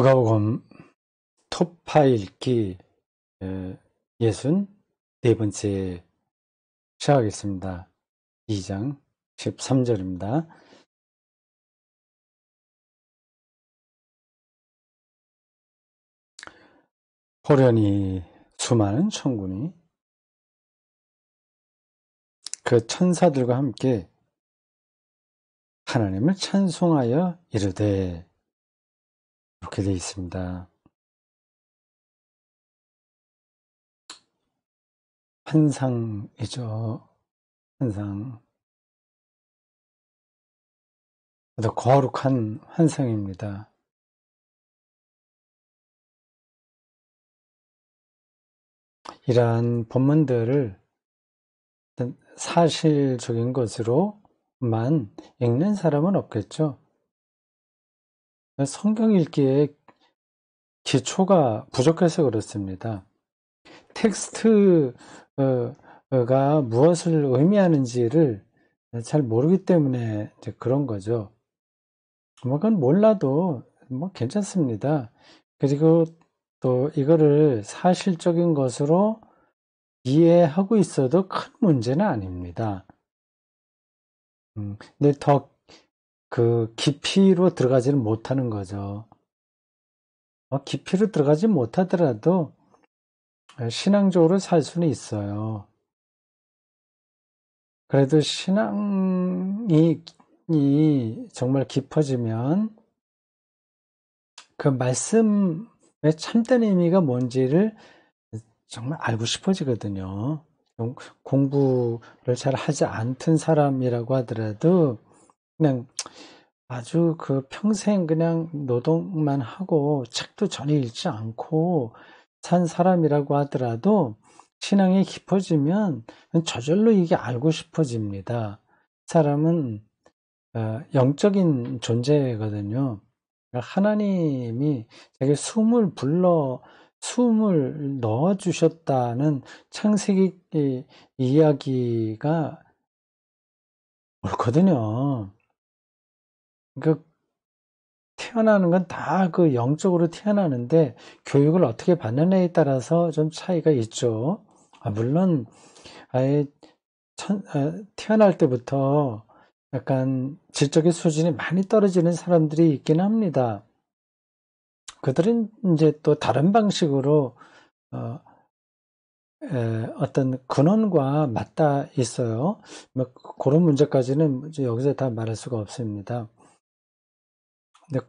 누가복음 토파 읽기 64번째 시작하겠습니다. 2장 13절입니다. 호련히 수많은 천군이 그 천사들과 함께 하나님을 찬송하여 이르되, 이렇게 되어 있습니다. 환상이죠. 환상. 아주 거룩한 환상입니다. 이러한 본문들을 사실적인 것으로만 읽는 사람은 없겠죠. 성경 읽기에 기초가 부족해서 그렇습니다. 텍스트가 무엇을 의미하는지를 잘 모르기 때문에 이제 그런 거죠. 그건 몰라도 괜찮습니다. 그리고 또 이거를 사실적인 것으로 이해하고 있어도 큰 문제는 아닙니다. 근데 더 그 깊이로 들어가지는 못하는 거죠. 깊이로 들어가지 못하더라도 신앙적으로 살 수는 있어요. 그래도 신앙이 정말 깊어지면 그 말씀의 참된 의미가 뭔지를 정말 알고 싶어지거든요. 공부를 잘 하지 않던 사람이라고 하더라도 그냥 아주 그 평생 그냥 노동만 하고 책도 전혀 읽지 않고 산 사람이라고 하더라도 신앙이 깊어지면 저절로 이게 알고 싶어집니다. 사람은 영적인 존재거든요. 하나님이 자기 숨을 넣어주셨다는 창세기 이야기가 옳거든요. 그 태어나는 건 다 그 영적으로 태어나는데 교육을 어떻게 받느냐에 따라서 좀 차이가 있죠. 물론 아예 태어날 때부터 약간 질적인 수준이 많이 떨어지는 사람들이 있긴 합니다. 그들은 이제 또 다른 방식으로 어떤 근원과 맞닿아 있어요. 그런 문제까지는 이제 여기서 다 말할 수가 없습니다. 근데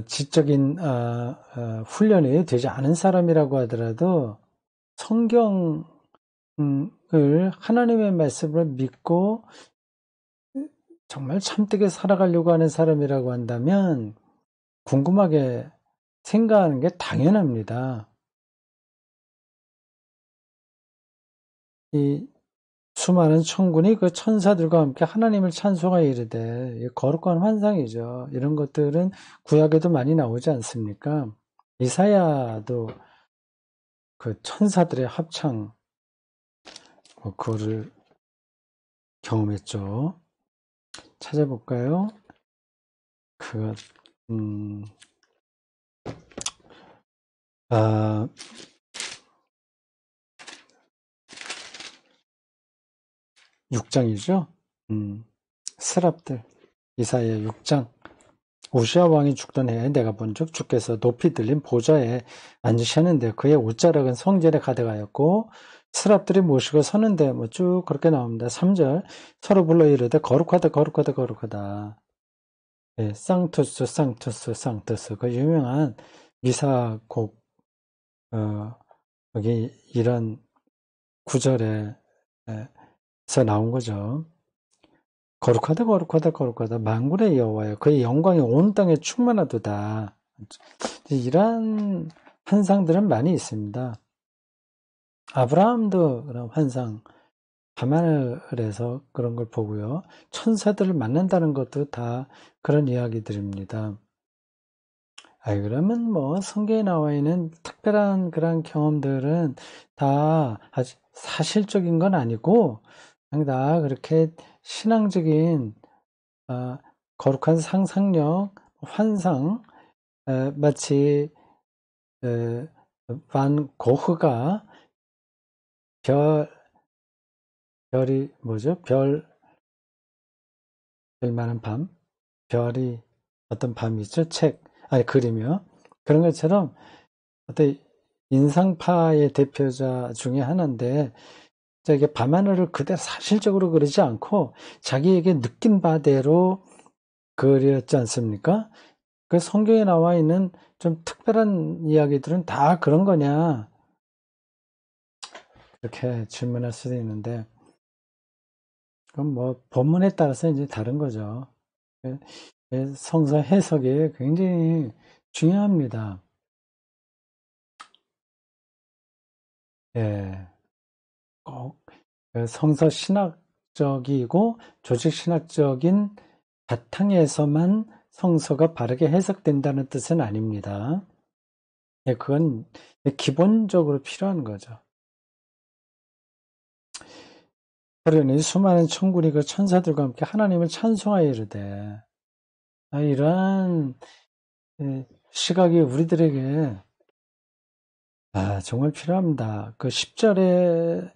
지적인 훈련이 되지 않은 사람이라고 하더라도 성경을 하나님의 말씀을 믿고 정말 참되게 살아가려고 하는 사람이라고 한다면 궁금하게 생각하는 게 당연합니다. 이 수많은 천군이 그 천사들과 함께 하나님을 찬송하여 이르되, 거룩한 환상이죠. 이런 것들은 구약에도 많이 나오지 않습니까? 이사야도 그 천사들의 합창, 그거를 경험했죠. 찾아볼까요? 6장이죠. 스랍들. 이사야 6장. 우시아 왕이 죽던 해에 내가 본즉 주께서 높이 들린 보좌에 앉으셨는데 그의 옷자락은 성전에 가득하였고 스랍들이 모시고 서는데 쭉 그렇게 나옵니다. 3절. 서로 불러 이르되 거룩하다 거룩하다 거룩하다. 네, 상투스 상투스 상투스, 그 유명한 미사곡 여기 이런 구절에서 나온 거죠. 거룩하다 거룩하다 거룩하다 만군의 여호와여, 그의 영광이 온 땅에 충만하도다. 이러한 환상들은 많이 있습니다. 아브라함도 그런 환상, 밤하늘에서 그런 걸 보고요. 천사들을 만난다는 것도 다 그런 이야기들입니다. 그러면 성경에 나와 있는 특별한 그런 경험들은 다 아주 사실적인 건 아니고 그냥 다 그렇게 신앙적인 거룩한 상상력, 환상, 마치 반 고흐가 별이 뭐죠? 별만한 밤, 별이 어떤 밤이죠? 그림이요. 그런 것처럼 어떤 인상파의 대표자 중에 하나인데, 이게 밤하늘을 그대로 사실적으로 그리지 않고 자기에게 느낀 바대로 그렸지 않습니까? 그 성경에 나와 있는 좀 특별한 이야기들은 다 그런 거냐? 이렇게 질문할 수도 있는데, 그럼 뭐 본문에 따라서 이제 다른 거죠. 성서 해석이 굉장히 중요합니다. 예, 꼭 성서 신학적이고 조직 신학적인 바탕에서만 성서가 바르게 해석된다는 뜻은 아닙니다. 예, 그건 기본적으로 필요한 거죠. 그러니 수많은 천군이 그 천사들과 함께 하나님을 찬송하여 이르되, 이러한 시각이 우리들에게 정말 필요합니다. 그 10절을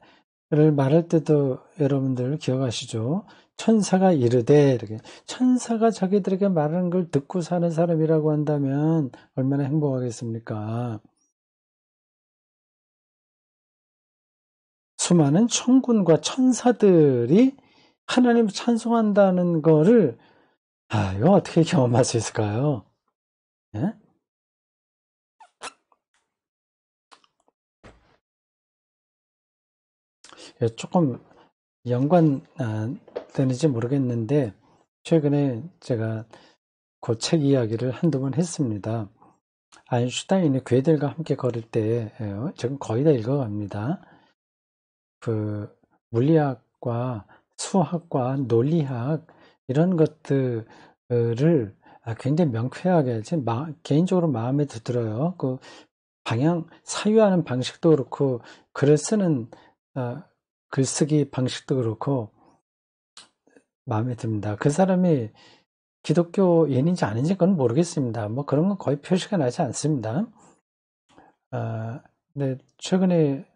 말할 때도 여러분들 기억하시죠? 천사가 이르되, 이렇게 천사가 자기들에게 말하는 걸 듣고 사는 사람이라고 한다면 얼마나 행복하겠습니까? 수많은 천군과 천사들이 하나님을 찬송한다는 거를 이거 어떻게 경험할 수 있을까요? 예? 조금 연관되는지 모르겠는데, 최근에 제가 그 책 이야기를 한두 번 했습니다. 아인슈타인이 괴들과 함께 걸을 때예요. 지금 거의 다 읽어갑니다. 그 물리학과 수학과 논리학 이런 것들을 굉장히 명쾌하게 개인적으로 마음에 들어요. 그 방향 사유하는 방식도 그렇고 글을 쓰는 글쓰기 방식도 그렇고 마음에 듭니다. 그 사람이 기독교인인지 아닌지 그건 모르겠습니다. 뭐 그런 건 거의 표시가 나지 않습니다. 근데 최근에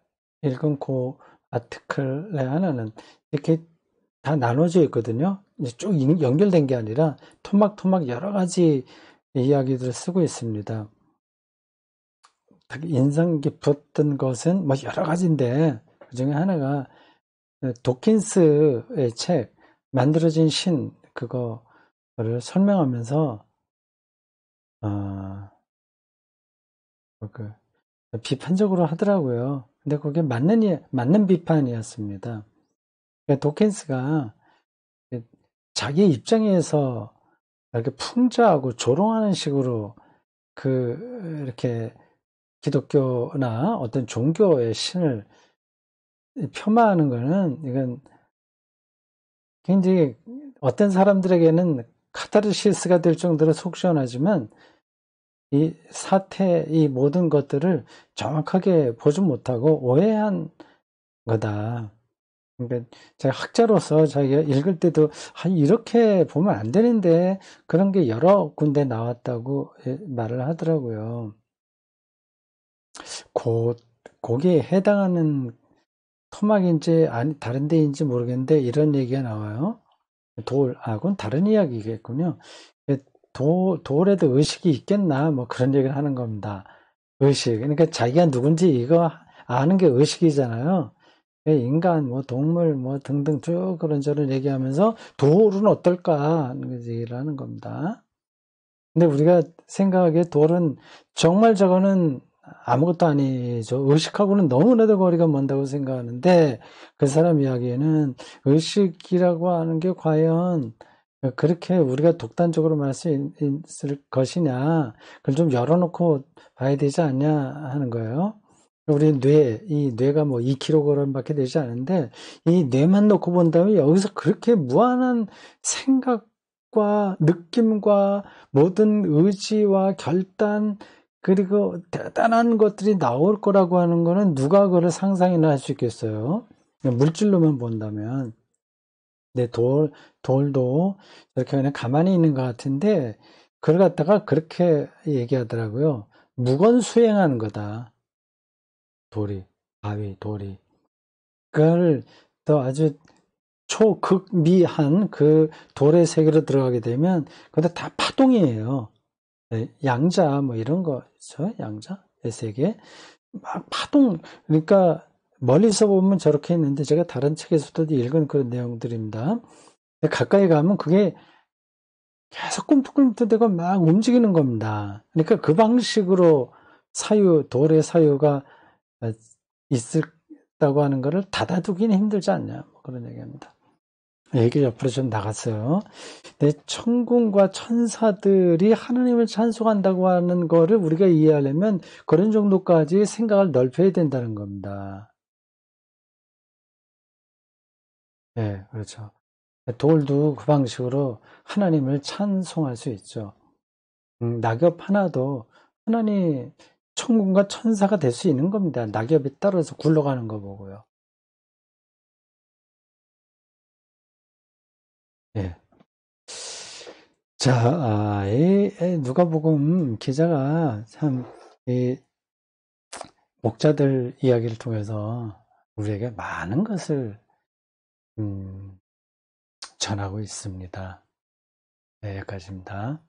읽은 그 아티클의 하나는 이렇게 다 나눠져 있거든요. 이제 쭉 연결된 게 아니라 토막토막 여러 가지 이야기들을 쓰고 있습니다. 인상 깊었던 것은 뭐 여러 가지인데 그 중에 하나가 도킨스의 책 만들어진 신 그거를 설명하면서 비판적으로 하더라고요. 근데 그게 맞는 비판이었습니다. 그러니까 도킨스가 자기 입장에서 이렇게 풍자하고 조롱하는 식으로 이렇게 기독교나 어떤 종교의 신을 폄하하는 거는 이건 굉장히 어떤 사람들에게는 카타르시스가 될 정도로 속 시원하지만 이 모든 것들을 정확하게 보지 못하고 오해한 거다. 그러니까 제가 학자로서 자기가 읽을 때도 이렇게 보면 안 되는데 그런 게 여러 군데 나왔다고 말을 하더라고요. 거기에 해당하는 토막인지 다른 데인지 모르겠는데 이런 얘기가 나와요. 그건 다른 이야기겠군요. 돌에도 의식이 있겠나 뭐 그런 얘기를 하는 겁니다. 의식. 그러니까 자기가 누군지 이거 아는 게 의식이잖아요. 인간, 뭐 동물, 뭐 등등 쭉 그런저런 얘기하면서 돌은 어떨까 하는 얘기를 하는 겁니다. 근데 우리가 생각하기에 돌은 정말 저거는 아무것도 아니죠. 의식하고는 너무나도 거리가 먼다고 생각하는데 그 사람 이야기에는 의식이라고 하는 게 과연 그렇게 우리가 독단적으로 말할 수 있을 것이냐 그걸 좀 열어놓고 봐야 되지 않냐 하는 거예요. 우리 이 뇌가 뭐 2kg 밖에 되지 않은데 이 뇌만 놓고 본다면 여기서 그렇게 무한한 생각과 느낌과 모든 의지와 결단 그리고 대단한 것들이 나올 거라고 하는 거는 누가 그걸 상상이나 할 수 있겠어요? 물질로만 본다면. 돌도 이렇게 그냥 가만히 있는 것 같은데, 그걸 갖다가 그렇게 얘기하더라고요. 무건수행하는 거다. 돌이. 그걸 또 아주 초극미한 그 돌의 세계로 들어가게 되면, 근데 다 파동이에요. 네, 양자, 뭐 이런 거, 있죠? 양자의 세계. 막 파동, 그러니까 멀리서 보면 저렇게 있는데, 제가 다른 책에서도 읽은 그런 내용들입니다. 가까이 가면 그게 계속 꿈틀꿈틀대고 막 움직이는 겁니다. 그러니까 그 방식으로 돌의 사유가 있다고 하는 것을 닫아두기는 힘들지 않냐, 뭐 그런 얘기입니다. 얘기 옆으로 좀 나갔어요. 네, 천군과 천사들이 하나님을 찬송한다고 하는 거를 우리가 이해하려면 그런 정도까지 생각을 넓혀야 된다는 겁니다. 네, 그렇죠. 돌도 그 방식으로 하나님을 찬송할 수 있죠. 낙엽 하나도 하나님 천군과 천사가 될 수 있는 겁니다. 낙엽이 떨어져 굴러가는 거 보고요. 예. 자, 누가복음 기자가 참, 이 목자들 이야기를 통해서 우리에게 많은 것을, 전하고 있습니다. 네, 여기까지입니다.